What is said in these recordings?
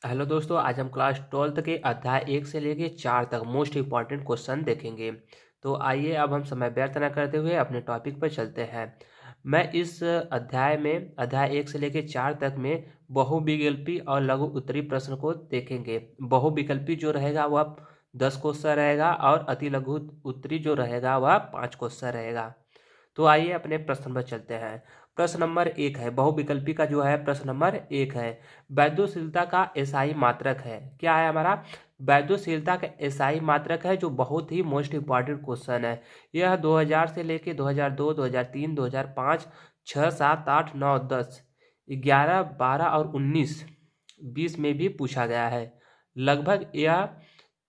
Hello दोस्तों, आज हम क्लास 12th के अध्याय 1 से लेके 4 तक मोस्ट इम्पॉर्टेंट क्वेश्चन देखेंगे। तो आइए अब हम समय व्यर्थ न करते हुए अपने टॉपिक पर चलते हैं। मैं इस अध्याय 1 से लेके 4 तक में बहुविकल्पी और लघु उत्तरी प्रश्न को देखेंगे। बहुविकल्पी जो रहेगा वह 10 क्वेश्चन रहेगा और अति लघु उत्तरी जो रहेगा वह 5 क्वेश्चन रहेगा। तो आइए अपने प्रश्न पर चलते हैं। प्रश्न नंबर 1 है, बहुविकल्पी का जो है प्रश्न नंबर 1 है, वैद्युशीलता का एसआई मात्रक है। क्या है हमारा? वैद्युशीलता का एसआई मात्रक है, जो बहुत ही मोस्ट इंपॉर्टेंट क्वेश्चन है। यह 2000 से लेके 2002, 2003, 2005, 6, 7, 8, 9, 10, 11, 12 और 19, 20 में भी पूछा गया है। लगभग यह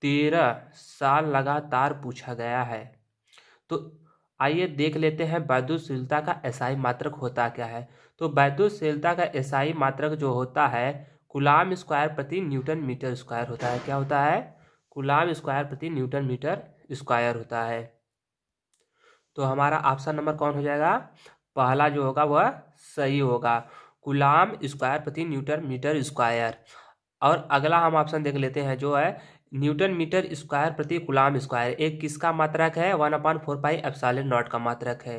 13 साल लगातार पूछा गया है। तो आइए देख लेते हैं वैद्युशीलता का एसआई मात्रक होता क्या है। तो वैद्युशीलता का एसआई मात्रक जो होता है कूलाम स्क्वायर प्रति न्यूटन मीटर स्क्वायर होता है। क्या होता है? कूलाम स्क्वायर प्रति न्यूटन मीटर स्क्वायर होता है। तो हमारा ऑप्शन नंबर कौन हो जाएगा? पहला जो होगा वह सही होगा, कूलाम स्क्वायर प्रति न्यूटन मीटर स्क्वायर। और अगला हम ऑप्शन देख लेते हैं जो है न्यूटन मीटर स्क्वायर प्रति कूलाम स्क्वायर। एक किसका मात्रक है? 1/4 पाई एप्सिलॉन नॉट का मात्रक है।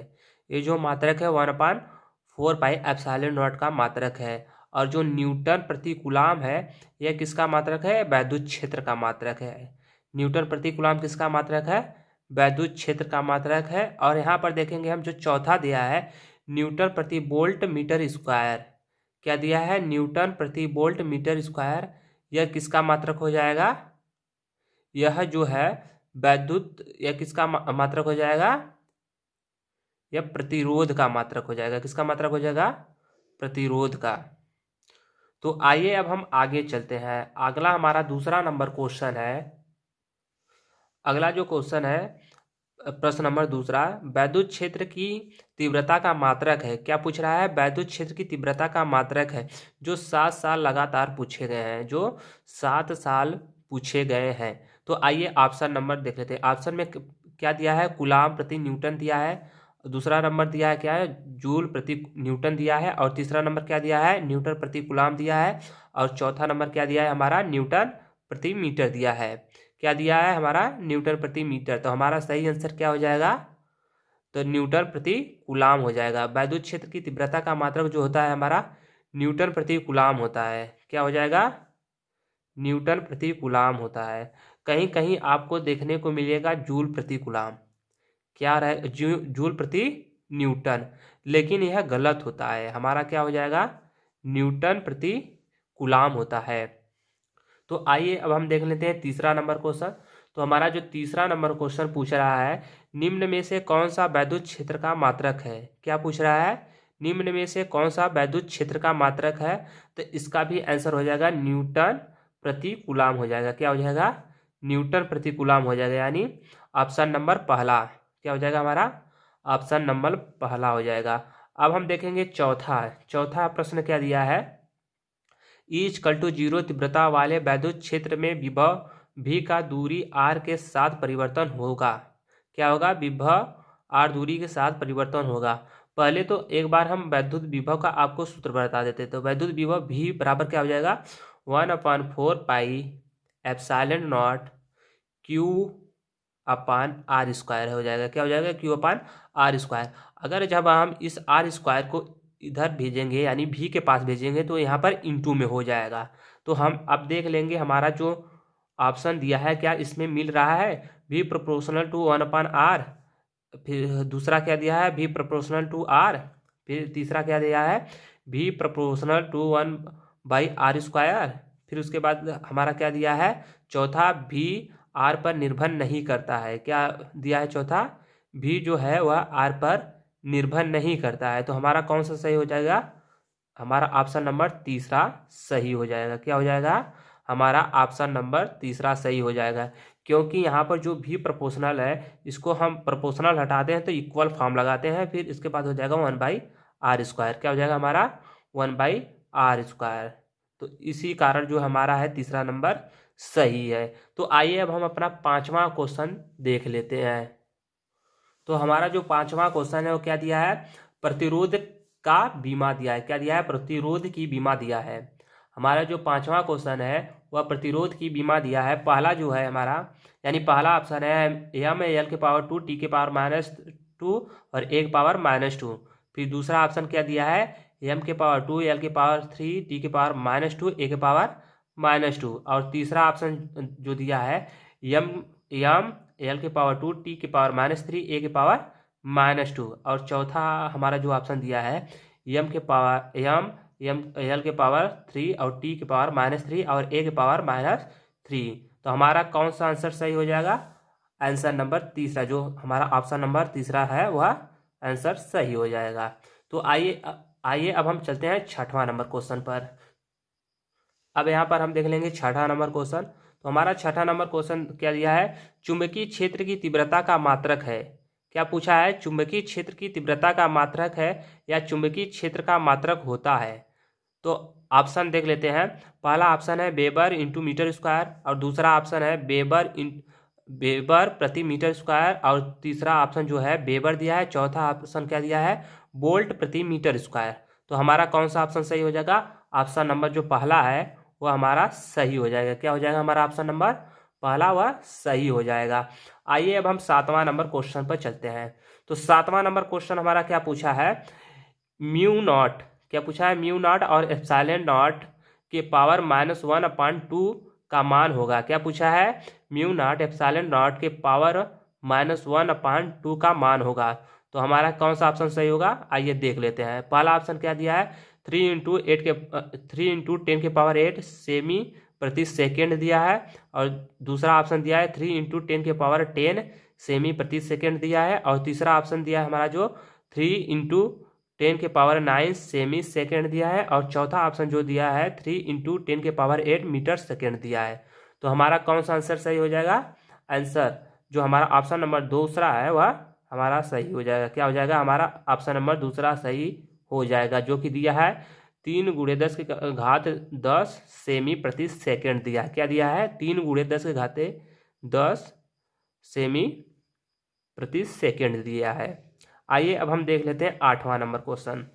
ये जो मात्रक है 1/4 पाई एप्सिलॉन नॉट का मात्रक है। और जो न्यूटन प्रति कूलाम है यह किसका मात्रक है? वैद्युत क्षेत्र का मात्रक है। न्यूटन प्रति कूलाम किसका मात्रक है? वैद्युत क्षेत्र का मात्रक है। और यहाँ पर देखेंगे हम जो चौथा दिया है न्यूटन प्रति वोल्ट मीटर स्क्वायर। क्या दिया है? न्यूटन प्रति वोल्ट मीटर स्क्वायर। यह किसका मात्रक हो जाएगा? यह जो है वैद्युत, यह किसका मात्रक हो जाएगा? यह प्रतिरोध का मात्रक हो जाएगा। किसका मात्रक हो जाएगा? प्रतिरोध का। तो आइए अब हम आगे चलते हैं। अगला हमारा दूसरा नंबर क्वेश्चन है। अगला जो क्वेश्चन है प्रश्न नंबर दूसरा, वैद्युत क्षेत्र की तीव्रता का मात्रक है। क्या पूछ रहा है? वैद्युत क्षेत्र की तीव्रता का मात्रक है, जो 7 साल लगातार पूछे गए हैं। जो 7 साल पूछे गए हैं। तो आइए ऑप्शन नंबर देख लेते हैं। ऑप्शन में क्या दिया है? कूलाम प्रति न्यूटन दिया है। दूसरा नंबर दिया है क्या है? जूल प्रति न्यूटन दिया है। और तीसरा नंबर क्या दिया है? न्यूटन प्रति कूलाम दिया है। और चौथा नंबर क्या दिया है हमारा? न्यूटन प्रति मीटर दिया है। क्या दिया है हमारा? न्यूटन प्रति मीटर। तो हमारा सही आंसर क्या हो जाएगा? तो न्यूटन प्रति कूलाम हो जाएगा। वैद्युत क्षेत्र की तीव्रता का मात्रक जो होता है हमारा न्यूटन प्रति कूलाम होता है। क्या हो जाएगा? न्यूटन प्रति कूलाम होता है। कहीं कहीं आपको देखने को मिलेगा जूल प्रति कूलाम। क्या रहे? जूल प्रति न्यूटन, लेकिन यह गलत होता है। हमारा क्या हो जाएगा? न्यूटन प्रति कूलाम होता है। तो आइए अब हम देख लेते हैं तीसरा नंबर क्वेश्चन। तो हमारा जो तीसरा नंबर क्वेश्चन पूछ रहा है, निम्न में से कौन सा वैद्युत क्षेत्र का मात्रक है। क्या पूछ रहा है? निम्न में से कौन सा वैद्युत क्षेत्र का मात्रक है। तो इसका भी आंसर हो जाएगा न्यूटन प्रति कूलाम हो जाएगा। क्या हो जाएगा? न्यूटन प्रति कूलाम हो जाएगा, यानी ऑप्शन नंबर पहला। क्या हो जाएगा हमारा? ऑप्शन नंबर पहला हो जाएगा। अब हम देखेंगे चौथा। चौथा प्रश्न क्या दिया है? E=0 तीव्रता वाले वैद्युत क्षेत्र में विभव V का दूरी R के साथ परिवर्तन होगा। क्या होगा? विभव R दूरी के साथ परिवर्तन होगा। पहले तो एक बार हम वैद्युत विभव का आपको सूत्र बता देते। तो वैद्युत विभव V बराबर क्या हो जाएगा? 1/4 pi epsilon naught Q upon R square हो जाएगा। क्या हो जाएगा? Q upon R square. अगर जब हम इस आर स्क्वायर को इधर भेजेंगे यानी भी के पास भेजेंगे तो यहाँ पर इंटू में हो जाएगा। तो हम अब देख लेंगे हमारा जो ऑप्शन दिया है क्या इसमें मिल रहा है? भी प्रोपोर्शनल टू 1/r। फिर दूसरा क्या दिया है? भी प्रोपोर्शनल टू r। फिर तीसरा क्या दिया है? भी प्रोपोर्शनल टू 1/r²। फिर उसके बाद हमारा क्या दिया है? चौथा भी r पर निर्भर नहीं करता है। क्या दिया है चौथा? भी जो है वह r पर निर्भर नहीं करता है। तो हमारा कौन सा सही हो जाएगा? हमारा ऑप्शन नंबर तीसरा सही हो जाएगा। क्या हो जाएगा? हमारा ऑप्शन नंबर तीसरा सही हो जाएगा। क्योंकि यहाँ पर जो भी प्रोपोर्शनल है इसको हम प्रोपोर्शनल हटाते हैं तो इक्वल फॉर्म लगाते हैं। फिर इसके बाद हो जाएगा 1/r²। क्या हो जाएगा हमारा? 1/r²। तो इसी कारण जो हमारा है तीसरा नंबर सही है। तो आइए अब हम अपना पांचवा क्वेश्चन देख लेते हैं। तो हमारा जो पांचवा क्वेश्चन है वो क्या दिया है? प्रतिरोध का बीमा दिया है। क्या दिया है? प्रतिरोध की बीमा दिया है। हमारा जो पांचवा क्वेश्चन है वह प्रतिरोध की बीमा दिया है। पहला जो है हमारा, यानी पहला ऑप्शन है एम एल के पावर 2 टी के पावर -2 और ए के पावर -2। फिर दूसरा ऑप्शन क्या दिया है, एम के पावर 2 एल के पावर 3 टी के पावर -2 ए के पावर -2। और तीसरा ऑप्शन जो दिया है एम एम एल के पावर 2 टी के पावर -3 ए के पावर -2। और चौथा हमारा जो ऑप्शन दिया है एम के पावर एम एल के पावर 3 और टी के पावर -3 और ए के पावर -3। तो हमारा कौन सा आंसर सही हो जाएगा, आंसर नंबर तीसरा, जो हमारा ऑप्शन नंबर तीसरा है वह आंसर सही हो जाएगा। तो आइए अब हम चलते हैं छठवां नंबर क्वेश्चन पर। अब यहाँ पर हम देख लेंगे छठा नंबर क्वेश्चन। तो हमारा छठा नंबर क्वेश्चन क्या दिया है, चुंबकीय क्षेत्र की तीव्रता का मात्रक है। क्या पूछा है, चुंबकीय क्षेत्र की तीव्रता का मात्रक है या चुंबकीय क्षेत्र का मात्रक होता है। तो ऑप्शन देख लेते हैं। पहला ऑप्शन है वेबर इंटू मीटर स्क्वायर, और दूसरा ऑप्शन है वेबर प्रति मीटर स्क्वायर, और तीसरा ऑप्शन जो है वेबर दिया है। चौथा ऑप्शन क्या दिया है, वोल्ट प्रति मीटर स्क्वायर। तो हमारा कौन सा ऑप्शन सही हो जाएगा, ऑप्शन नंबर जो पहला है वह हमारा सही हो जाएगा। क्या हो जाएगा हमारा ऑप्शन नंबर पहला, वह सही हो जाएगा। आइए अब हम सातवां नंबर क्वेश्चन पर चलते हैं। तो सातवां नंबर क्वेश्चन हमारा क्या पूछा है, म्यू नॉट, क्या पूछा है, म्यू नॉट और एप्सिलॉन नॉट के पावर -1/2 का मान होगा। क्या पूछा है, म्यू नॉट एप्सिलॉन नॉट के पावर -1/2 का मान होगा। तो हमारा कौन सा ऑप्शन सही होगा, आइए देख लेते हैं। पहला ऑप्शन क्या दिया है, 3 × 10 के पावर 8 सेमी प्रति सेकेंड दिया है, और दूसरा ऑप्शन दिया है 3 × 10 के पावर 10 सेमी प्रति सेकेंड दिया है, और तीसरा ऑप्शन दिया है हमारा जो 3 × 10 के पावर 9 सेमी सेकेंड दिया है, और चौथा ऑप्शन जो दिया है 3 × 10 के पावर 8 मीटर सेकेंड दिया है। तो हमारा कौन सा आंसर सही हो जाएगा, आंसर जो हमारा ऑप्शन नंबर दूसरा है वह हमारा सही हो जाएगा। क्या हो जाएगा, हमारा ऑप्शन नंबर दूसरा सही हो जाएगा, जो कि दिया है 3 × 10 के घात 10 सेमी प्रति सेकेंड दिया है। क्या दिया है, 3 × 10 के घात 10 सेमी प्रति सेकेंड दिया है। आइए अब हम देख लेते हैं आठवां नंबर क्वेश्चन।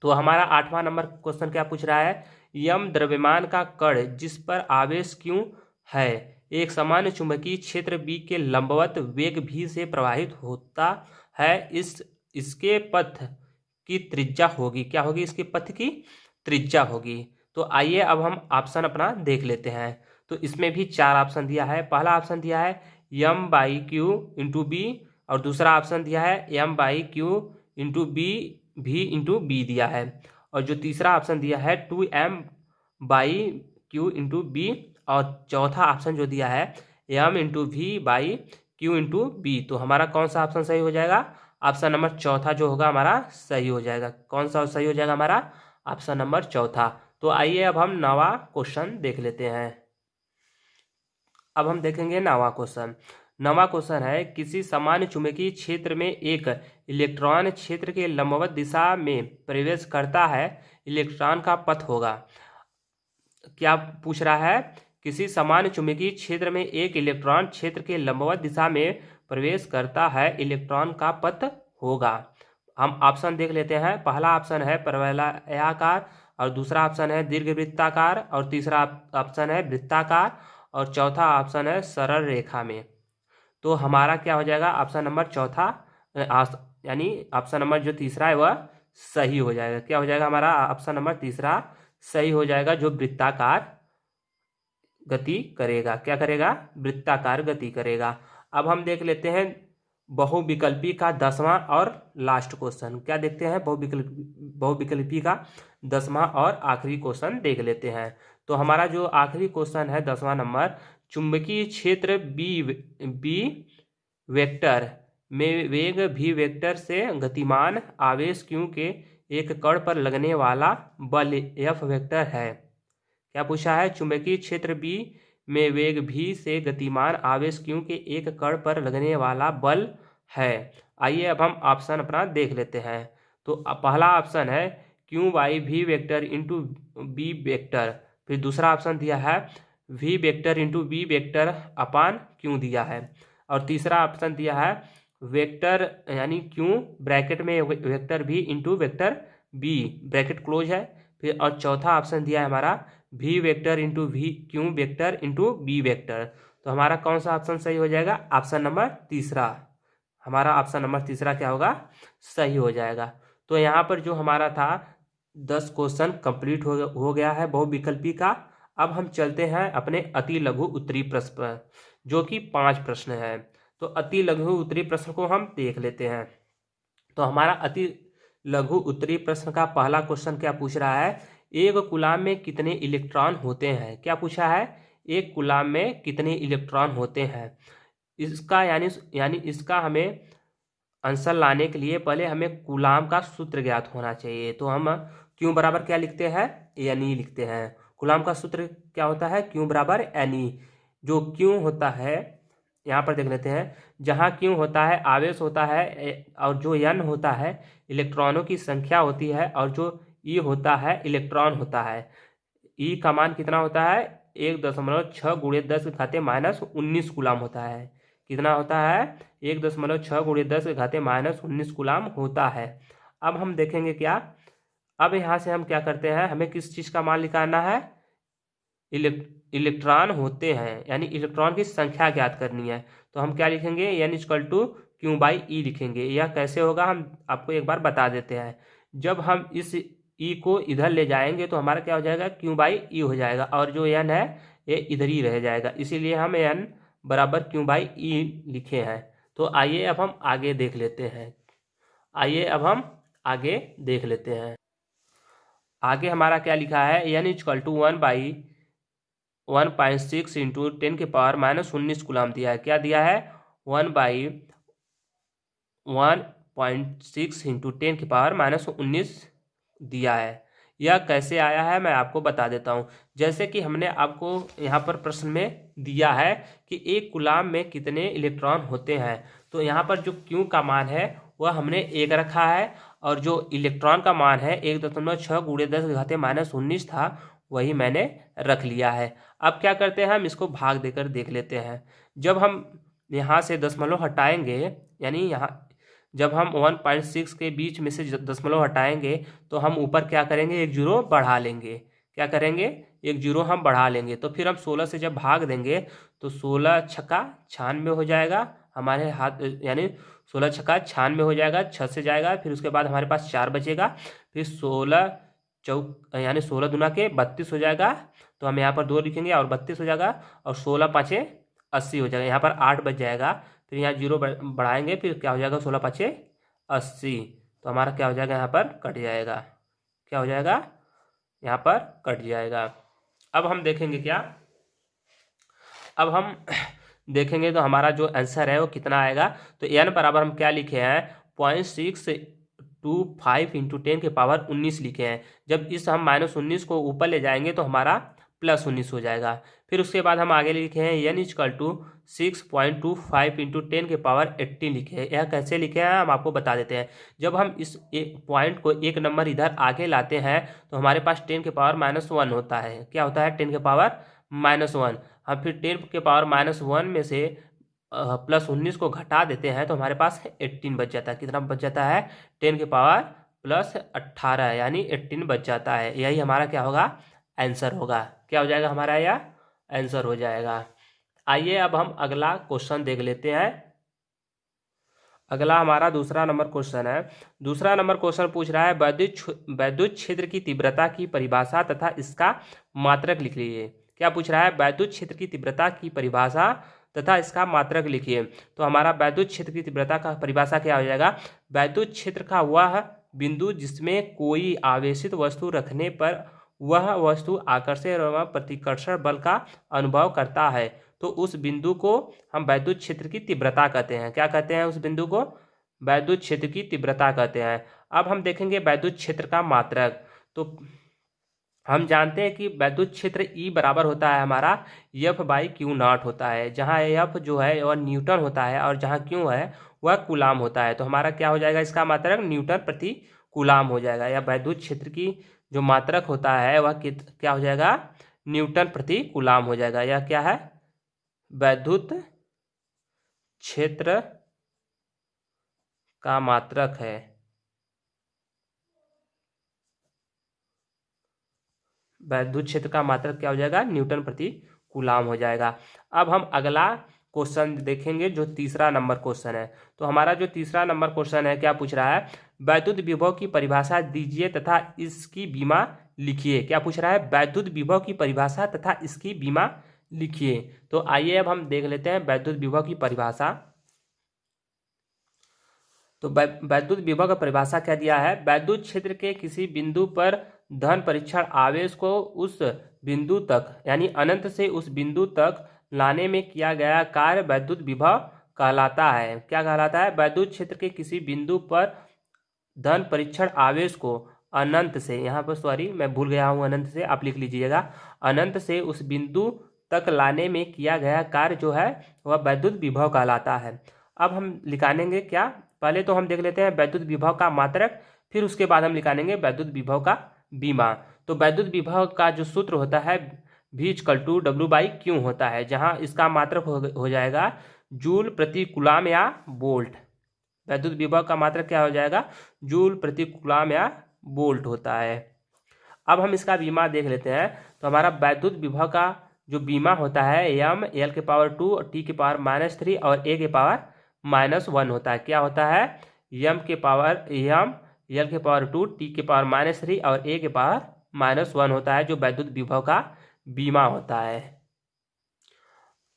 तो हमारा आठवां नंबर क्वेश्चन क्या पूछ रहा है, यम द्रव्यमान का कण जिस पर आवेश Q है एक सामान्य चुंबकीय क्षेत्र B के लंबवत वेग V से प्रवाहित होता है, इसके पथ की त्रिज्या होगी। क्या होगी, इसके पथ की त्रिज्या होगी। तो आइए अब हम ऑप्शन अपना देख लेते हैं। तो इसमें भी 4 ऑप्शन दिया है। पहला ऑप्शन दिया है m/q × b, और दूसरा ऑप्शन दिया है m/q × b v × b दिया है, और जो तीसरा ऑप्शन दिया है 2m/q × b, और चौथा ऑप्शन जो दिया है m × v/q × b। तो हमारा कौन सा ऑप्शन सही हो जाएगा, ऑप्शन नंबर चौथा जो होगा हमारा सही हो जाएगा। कौन सा सही हो जाएगा हमारा, ऑप्शन नंबर चौथा। तो आइए अब हम नवा क्वेश्चन देख लेते हैं। अब हम देखेंगे नवा क्वेश्चन। नवा क्वेश्चन है, किसी सामान्य चुंबकीय क्षेत्र में एक इलेक्ट्रॉन क्षेत्र के लंबवत दिशा में प्रवेश करता है, इलेक्ट्रॉन का पथ होगा। क्या पूछ रहा है, किसी सामान्य चुंबकीय क्षेत्र में एक इलेक्ट्रॉन क्षेत्र के लंबवत दिशा में प्रवेश करता है, इलेक्ट्रॉन का पथ होगा। हम ऑप्शन देख लेते हैं। पहला ऑप्शन है परवलयाकार, और दूसरा ऑप्शन है दीर्घवृत्ताकार, और तीसरा ऑप्शन है वृत्ताकार, और चौथा ऑप्शन है सरल रेखा में। तो हमारा क्या हो जाएगा, ऑप्शन नंबर चौथा, यानी ऑप्शन नंबर जो तीसरा है वह सही हो जाएगा। क्या हो जाएगा हमारा ऑप्शन नंबर तीसरा सही हो जाएगा, जो वृत्ताकार गति करेगा। क्या करेगा, वृत्ताकार गति करेगा। अब हम देख लेते हैं बहुविकल्पी का 10वां और लास्ट क्वेश्चन। क्या देखते हैं, बहुविकल्पी का 10वां और आखिरी क्वेश्चन देख लेते हैं। तो हमारा जो आखिरी क्वेश्चन है 10वां नंबर, चुंबकीय क्षेत्र बी वेक्टर में वेग v वेक्टर से गतिमान आवेश Q के एक कण पर लगने वाला बल F वेक्टर है। क्या पूछा है, चुंबकीय क्षेत्र B में वेग v से गतिमान आवेश Q के एक कण पर लगने वाला बल है। आइए अब हम ऑप्शन अपना देख लेते हैं। तो पहला ऑप्शन है Q/v vector into b vector, फिर दूसरा ऑप्शन दिया है v vector into b vector upon Q दिया है, और तीसरा ऑप्शन दिया है वेक्टर यानी Q ब्रैकेट में vector v into vector b bracket close है, फिर और चौथा ऑप्शन दिया है हमारा v vector into V Q vector into B vector. तो हमारा कौन सा ऑप्शन सही हो जाएगा? ऑप्शन नंबर तीसरा। हमारा ऑप्शन नंबर तीसरा क्या होगा? सही हो जाएगा। तो यहाँ पर जो हमारा था 10 क्वेश्चन कंप्लीट हो गया है बहुविकल्पी का। अब हम चलते हैं अपने अति लघु उत्तरी प्रश्न पर, जो कि 5 प्रश्न है। तो अति लघु उत्तरी प्रश्न को हम देख लेते हैं। तो हमारा अति लघु उत्तरी प्रश्न का पहला क्वेश्चन क्या पूछ रहा है? एक कूलाम में कितने इलेक्ट्रॉन होते हैं? क्या पूछा है? एक कूलाम में कितने इलेक्ट्रॉन होते हैं। इसका यानी इसका हमें आंसर लाने के लिए पहले हमें कूलाम का सूत्र ज्ञात होना चाहिए। तो हम क्यू बराबर क्या लिखते हैं? एन ई लिखते हैं। कूलाम का सूत्र क्या होता है? क्यू बराबर एन ई। जो क्यू होता है, यहाँ पर देख लेते हैं, जहाँ क्यू होता है आवेश होता है, और जो एन होता है इलेक्ट्रॉनों की संख्या होती है, और जो ई होता है इलेक्ट्रॉन होता है। ई का मान कितना होता है? 1.6 × 10⁻−19 कूलाम होता है। कितना होता है? 1.6 × 10⁻−19 कूलाम होता है। अब हम देखेंगे क्या, अब यहाँ से हम क्या करते हैं, हमें किस चीज़ का मान निकालना है? इलेक्ट्रॉन होते हैं, यानी इलेक्ट्रॉन की संख्या ज्ञात करनी है। तो हम क्या लिखेंगे? n = Q/E लिखेंगे। यह कैसे होगा हम आपको एक बार बता देते हैं। जब हम इस E को इधर ले जाएंगे तो हमारा क्या हो जाएगा? Q/E हो जाएगा, और जो n है ये इधर ही रह जाएगा, इसीलिए हम n बराबर Q/E लिखे हैं। तो आइए अब हम आगे देख लेते हैं। आगे हमारा क्या लिखा है? n = 1/1.6 × 10⁻−19 कूलाम दिया है। क्या दिया है? 1/1.6 × 10⁻−19 दिया है। यह कैसे आया है मैं आपको बता देता हूँ। जैसे कि हमने आपको यहाँ पर प्रश्न में दिया है कि एक कूलाम में कितने इलेक्ट्रॉन होते हैं। तो यहाँ पर जो क्यू का मान है वह हमने 1 रखा है, और जो इलेक्ट्रॉन का मान है 1.6 × 10⁻−19 था, वही मैंने रख लिया है। अब क्या करते हैं, हम इसको भाग देकर देख लेते हैं। जब हम यहाँ से दशमलव हटाएंगे, यानी यहाँ जब हम 1.6 के बीच में से दशमलव हटाएंगे तो हम ऊपर क्या करेंगे? एक जीरो बढ़ा लेंगे। क्या करेंगे? एक जीरो हम बढ़ा लेंगे। तो फिर हम 16 से जब भाग देंगे तो 16 छक्का 96 हो जाएगा हमारे हाथ, यानी 16 छक्का 96 हो जाएगा, 6 से जाएगा, फिर उसके बाद हमारे पास 4 बचेगा, फिर 16 चौक यानी 16 दूना के 32 हो जाएगा। तो हम यहाँ पर 2 लिखेंगे और 32 हो जाएगा, और 16 × 5 = 80 हो जाएगा। यहाँ पर 8 बच जाएगा, फिर यहाँ जीरो बढ़ाएंगे, फिर क्या हो जाएगा? 16 × 5 = 80। तो हमारा क्या हो जाएगा? यहाँ पर कट जाएगा। क्या हो जाएगा? यहाँ पर कट जाएगा। अब हम देखेंगे क्या, अब हम देखेंगे तो हमारा जो आंसर है वो कितना आएगा। तो n बराबर हम क्या लिखे हैं? 0.625 × 10⁻19 लिखे हैं। जब इस हम -19 को ऊपर ले जाएंगे तो हमारा +19 हो जाएगा। फिर उसके बाद हम आगे लिखे हैं n = 6.25 × 10⁻18 लिखे हैं। यह कैसे लिखे हैं हम आपको बता देते हैं। जब हम इस पॉइंट को एक नंबर इधर आगे लाते हैं तो हमारे पास 10⁻−1 होता है। क्या होता है? 10⁻−1। हम फिर 10⁻−1 में से +19 को घटा देते हैं तो हमारे पास 18 बच जाता है। कितना बच जाता है? 10⁻+18 यानी 18 बच जाता है। यही हमारा क्या होगा? आंसर होगा। क्या हो जाएगा हमारा? यह आंसर हो जाएगा। आइए अब हम अगला क्वेश्चन देख लेते हैं। अगला हमारा दूसरा नंबर क्वेश्चन है। दूसरा नंबर क्वेश्चन पूछ रहा है वैद्युत क्षेत्र की तीव्रता की परिभाषा तथा इसका मात्रक लिख लीजिए। क्या पूछ रहा है? वैद्युत क्षेत्र की तीव्रता की परिभाषा तथा इसका मात्रक लिखिए। तो हमारा वैद्युत क्षेत्र की तीव्रता का परिभाषा क्या हो जाएगा? वैद्युत क्षेत्र का वह बिंदु जिसमें कोई आवेशित वस्तु रखने पर वह वस्तु आकर्षण एवं प्रतिकर्षण बल का अनुभव करता है, तो उस बिंदु को हम वैद्युत क्षेत्र की तीव्रता कहते हैं। क्या कहते हैं? उस बिंदु को वैद्युत क्षेत्र की तीव्रता कहते हैं। अब हम देखेंगे वैद्युत क्षेत्र का मात्रक। तो हम जानते हैं कि वैद्युत क्षेत्र E बराबर होता है हमारा F/Q0 होता है, जहाँ F जो है वह न्यूटन होता है और जहाँ Q है वह कूलाम होता है। तो हमारा क्या हो जाएगा? इसका मात्रक न्यूटन प्रति कूलाम हो जाएगा। या वैद्युत क्षेत्र की जो मात्रक होता है वह क्या हो जाएगा? न्यूटन प्रति कूलाम हो जाएगा। यह क्या है? वैद्युत क्षेत्र का मात्रक है। वैद्युत क्षेत्र का मात्रक क्या हो जाएगा, न्यूटन प्रति कूलाम हो जाएगा। अब हम अगला क्वेश्चन देखेंगे जो तीसरा नंबर क्वेश्चन है। तो हमारा जो तीसरा नंबर क्वेश्चन है क्या पूछ रहा है, वैद्युत विभव की परिभाषा दीजिए तथा इसकी बीमा लिखिए। क्या पूछ रहा है, वैद्युत विभव की परिभाषा तथा इसकी बीमा लिखिए। तो आइए अब हम देख लेते हैं वैद्युत विभव की परिभाषा। तो वैद्युत विभव का परिभाषा क्या दिया है, वैद्युत क्षेत्र के किसी बिंदु पर धन परीक्षण आवेश को उस बिंदु तक यानी अनंत से उस बिंदु तक लाने में किया गया कार्य वैद्युत विभव कहलाता है। क्या कहलाता है, वैद्युत क्षेत्र के किसी बिंदु पर धन परीक्षण आवेश को अनंत से, यहाँ पर सॉरी मैं भूल गया हूँ, अनंत से आप लिख लीजिएगा, अनंत से उस बिंदु तक लाने में किया गया कार्य जो है वह वैद्युत विभव कहलाता है। अब हम लिखानेंगे क्या, पहले तो हम देख लेते हैं वैद्युत विभव का मात्रक, फिर उसके बाद हम लिखानेंगे वैद्युत विभव का बीमा। तो वैद्युत विभव का जो सूत्र होता है V=W/Q होता है, जहां इसका मात्रक हो जाएगा जूल प्रति कूलाम या वोल्ट। वैद्युत विभव का मात्रक क्या हो जाएगा, जूल प्रति कूलाम या वोल्ट होता है। अब हम इसका बीमा देख लेते हैं। तो हमारा वैद्युत विभव का जो बीमा होता है m L⁻2 T⁻³ और A⁻−1 होता है। क्या होता है, m L⁻2 T⁻³ और A⁻−1 होता है जो वैद्युत विभव का बीमा होता है।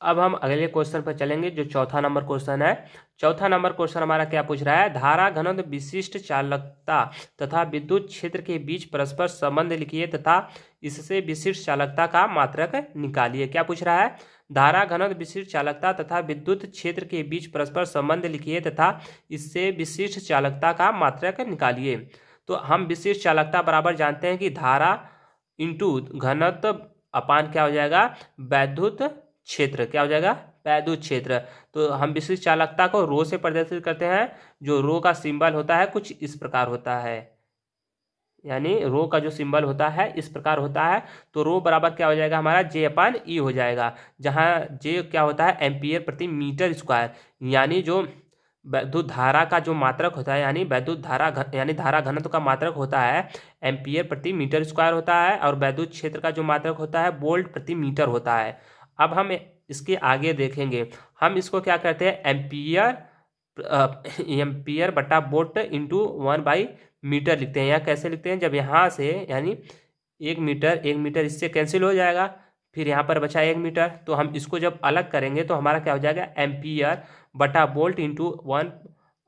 अब हम अगले क्वेश्चन पर चलेंगे जो चौथा नंबर क्वेश्चन है। चौथा नंबर क्वेश्चन हमारा क्या पूछ रहा है, धारा घनत्व विशिष्ट चालकता तथा विद्युत क्षेत्र के बीच परस्पर संबंध लिखिए तथा इससे विशिष्ट चालकता का मात्रक निकालिए। क्या पूछ रहा है, धारा घनत्व विशिष्ट चालकता तथा विद्युत क्षेत्र के बीच परस्पर संबंध लिखिए तथा इससे विशिष्ट चालकता का मात्रक निकालिए। तो हम विशिष्ट चालकता बराबर जानते हैं कि धारा इंटू घनत्व अपान क्या हो जाएगा, वैद्युत क्षेत्र। क्या हो जाएगा, वैद्युत क्षेत्र। तो हम विशिष्ट चालकता को रो से प्रदर्शित करते हैं, जो रो का सिंबल होता है कुछ इस प्रकार होता है, यानी रो का जो सिंबल होता है इस प्रकार होता है। तो रो बराबर क्या हो जाएगा हमारा J/E हो जाएगा, जहाँ J क्या होता है एम्पियर प्रति मीटर स्क्वायर, यानी जो वैद्युत धारा का जो मात्रक होता है यानी वैद्युत धारा यानी धारा घनत्व का मात्रक होता है एम्पियर प्रति मीटर स्क्वायर होता है, और वैद्युत क्षेत्र का जो मात्रक होता है वोल्ट प्रति मीटर होता है। अब हम इसके आगे देखेंगे, हम इसको क्या करते हैं एम्पियर बटा वोल्ट इंटू 1/मीटर लिखते हैं। या कैसे लिखते हैं, जब यहाँ से यानी 1 मीटर इससे कैंसिल हो जाएगा, फिर यहाँ पर बचा 1 मीटर, तो हम इसको जब अलग करेंगे तो हमारा क्या हो जाएगा एम्पियर बटा वोल्ट इंटू 1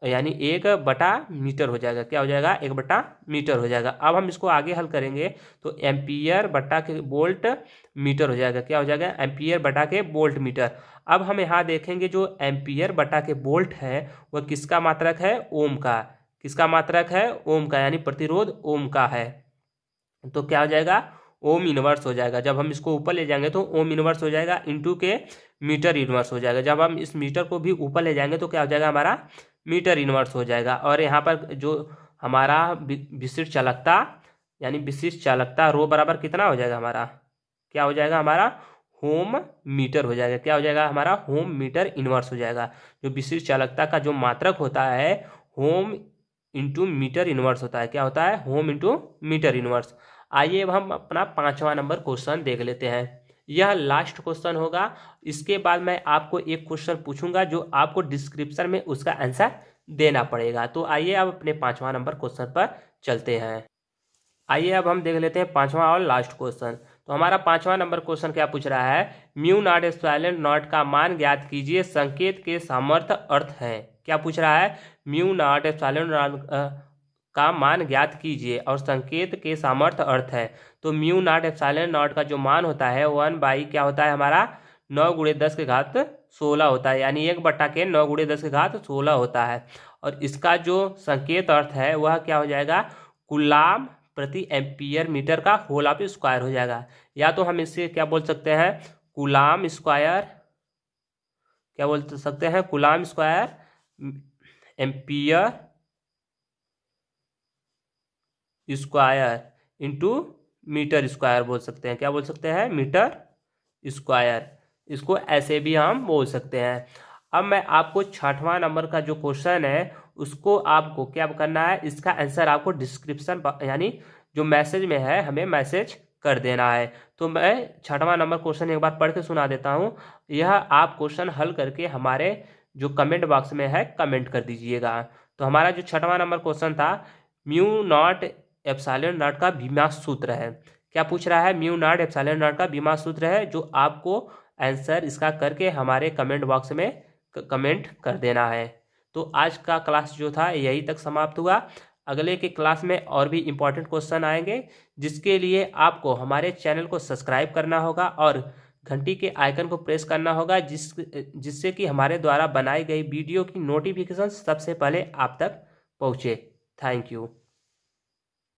यानी 1/मीटर हो जाएगा। क्या हो जाएगा, 1/मीटर हो जाएगा। अब हम इसको आगे हल करेंगे तो एम्पियर बटा के वोल्ट मीटर हो जाएगा। क्या हो जाएगा, एम्पियर बटा के वोल्ट मीटर। अब हम यहाँ देखेंगे जो एम्पियर बटा के वोल्ट है वह किसका मात्रक है, ओम का। किसका मात्रक है, ओम का, यानी प्रतिरोध ओम का है। तो क्या हो जाएगा, ओम इनवर्स हो जाएगा। जब हम इसको ऊपर ले जाएंगे तो ओम इनवर्स हो जाएगा इंटू के मीटर इनवर्स हो जाएगा। जब हम इस मीटर को भी ऊपर ले जाएंगे तो क्या हो जाएगा हमारा मीटर इनवर्स हो जाएगा। और यहाँ पर जो हमारा विशिष्ट चालकता यानी विशिष्ट चालकता रो बराबर कितना हो जाएगा हमारा, क्या हो जाएगा हमारा होम मीटर हो जाएगा। क्या हो जाएगा हमारा होम मीटर इनवर्स हो जाएगा। जो विशिष्ट चालकता का जो मात्रक होता है होम इंटू मीटर इनवर्स होता है। क्या होता है, होम इंटू मीटर इनवर्स। आइए अब हम अपना 5वां नंबर क्वेश्चन देख लेते हैं। यह लास्ट क्वेश्चन होगा। इसके बाद मैं आपको एक क्वेश्चन पूछूंगा जो आपको डिस्क्रिप्शन में उसका आंसर देना पड़ेगा। तो आइए अब अपने 5वां नंबर क्वेश्चन पर चलते हैं। आइए अब हम देख लेते हैं 5वां और लास्ट क्वेश्चन। तो हमारा 5वां नंबर क्वेश्चन क्या पूछ रहा है, μ0 का मान ज्ञात कीजिए, संकेत के सामर्थ्य अर्थ है। क्या पूछ रहा है, μ0 का मान ज्ञात कीजिए और संकेत के सामर्थ्य अर्थ है। तो μ0 का जो मान होता है 1 क्या होता है हमारा 9 × 10⁻16 होता है, यानी 1/9 × 10⁻16 होता है। और इसका जो संकेत अर्थ है वह क्या हो जाएगा, कूलाम प्रति एम्पियर मीटर का होल ऑफ स्क्वायर हो जाएगा। या तो हम इससे क्या बोल सकते हैं, कूलाम स्क्वायर, क्या बोल सकते हैं, coulomb square ampere square into metre square बोल सकते हैं। क्या बोल सकते हैं, मीटर स्क्वायर। इसको ऐसे भी हम बोल सकते हैं। अब मैं आपको 6वां नंबर का जो क्वेश्चन है उसको आपको क्या करना है, इसका आंसर आपको डिस्क्रिप्शन यानी जो मैसेज में है हमें मैसेज कर देना है। तो मैं 6वां नंबर क्वेश्चन एक बार पढ़ के सुना देता हूँ। यह आप क्वेश्चन हल करके हमारे जो कमेंट बॉक्स में है कमेंट कर दीजिएगा। तो हमारा जो 6वां नंबर क्वेश्चन था, म्यू नॉट एप्सिलॉन नॉट का बीमा सूत्र है। क्या पूछ रहा है? म्यू नॉट एप्सिलॉन नॉट का बीमा सूत्र है, जो आपको आंसर इसका करके हमारे कमेंट बॉक्स में कमेंट कर देना है। तो आज का क्लास जो था यही तक समाप्त हुआ। अगले के क्लास में और भी इम्पोर्टेंट क्वेश्चन आएंगे, जिसके लिए आपको हमारे चैनल को सब्सक्राइब करना होगा और घंटी के आइकन को प्रेस करना होगा, जिससे कि हमारे द्वारा बनाई गई वीडियो की नोटिफिकेशन सबसे पहले आप तक पहुँचे। Thank you.